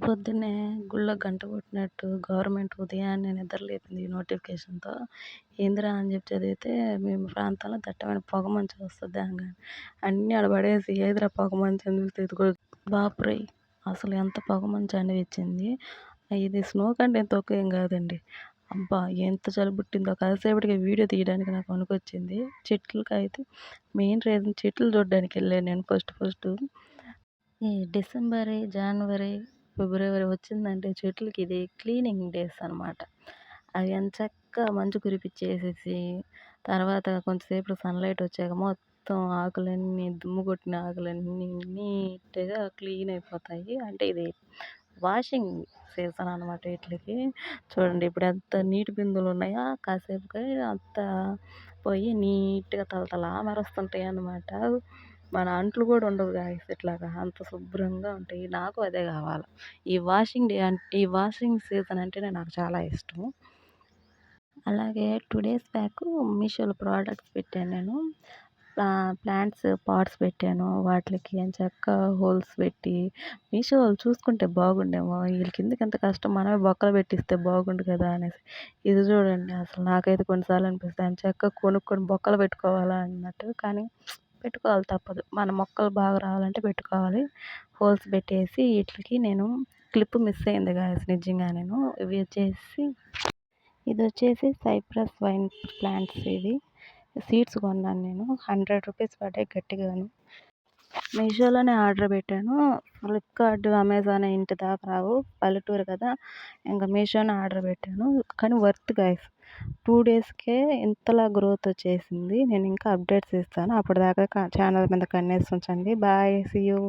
పొద్దున్నే గుళ్ళో గంట కొట్టినట్టు గవర్నమెంట్ ఉదయాన్నే నిద్ర లేపింది ఈ నోటిఫికేషన్‌తో. ఏందిరా అని చెప్పి చదివితే మేము ప్రాంతంలో దట్టమైన పొగమంచు వస్తది అనంగానే అన్నీ ఆడ పడేసి ఏదిరా పొగమంచు అని చూస్తే ఇదిగో బాపురేయ్! అసలు ఎంత పొగమంచు అనిపించింది. ఇది స్నో కంటే తక్కువ ఏం కాదండి. అబ్బా! ఎంత చలి పుట్టిందో కాసేపటికి వీడియో తీయడానికి నాకు వణుకొచ్చింది. చెట్లకైతే మెయిన్ రీజన్ చెట్లు చూడ్డానికెళ్ళాను నేను ఫస్ట్. ఈ డిసెంబరు, జనవరి, ఫిబ్రవరి వచ్చిందంటే చెట్లకి ఇది క్లీనింగ్ డేస్ అనమాట. అవి ఎంచక్కా మంచు కురిపిచ్చేసేసి, తర్వాత కొంతసేపటికి సన్‌లైట్ వచ్చాక మొత్తం ఆకులన్నీ దుమ్ము కొట్టిన ఆకులన్నీ నీట్‌గా క్లీన్ అయిపోతాయి. అంటే ఇది వాషింగ్ సీజన్ అనమాట ఈట్లికి. చూడండి ఇప్పుడు ఎంత నీటి బిందువులున్నాయో కాసేపుకి అంతా పోయి నీట్‌గా తళతళా మెరుస్తుంటాయన్నమాట. మన అంట్లు గూడా ఉండవు గాయ్స్ ఇట్లాగా. అంత శుభ్రంగా ఉంటాయి. నాకు అదే గావాల. ఈ వాషింగ్ సీజన్ అంటేనే నాకు చాలా ఇష్టం. అలాగే 2 డేస్ బ్యాకు మీషోలో ప్రొడక్ట్స్ పెట్టాను నేను. ప్లాంట్స్ పాట్స్ పెట్టాను. వాటిలకి ఎంచక్కా హోల్స్ పెట్టి మీషో వాళ్ళు చూసుకుంటే బాగుండేమో. ఈళ్ళకెందుకు ఇంత కష్టం మనమే బొక్కలు పెట్టిస్తే బాగుండు కదా అనేసి. ఇది చూడండి అసలు నాకైతే కొన్ని సార్లు అనిపిస్తది ఎంచక్కా కొనుక్కొని బొక్కలు పెట్టుకోవాలా అన్నట్టు. కానీ పెట్టుకోవాలి తప్పదు. మన మొక్కలు బాగా రావాలంటే పెట్టుకోవాలి. హోల్స్ పెట్టేసి ఈట్లికి నేను క్లిప్ మిస్ అయింది గాయ్స్ నిజంగానేను. ఇదొచ్చేసి సైప్రస్ వైన్ ప్లాంట్స్ ఇవి. సీడ్స్ కొన్నాను నేను. ₹100 పడ్డాయి గట్టిగాను. మీషోలోనే ఆర్డర్ పెట్టాను. ఫ్లిప్‌కార్ట్, అమెజాన్ ఇంటి దాకా రావు. పల్లెటూరు కదా! ఇంక మీషోనే ఆర్డర్ పెట్టాను. కానీ వర్త్ గైస్. 2 డేస్‌కే ఇంతలా గ్రోత్ వచ్చేసింది. నేను ఇంకా అప్డేట్స్ ఇస్తాను. అప్పటిదాకా ఛానల్ మీద కన్నేసి ఉంచండి. బాయ్. See you.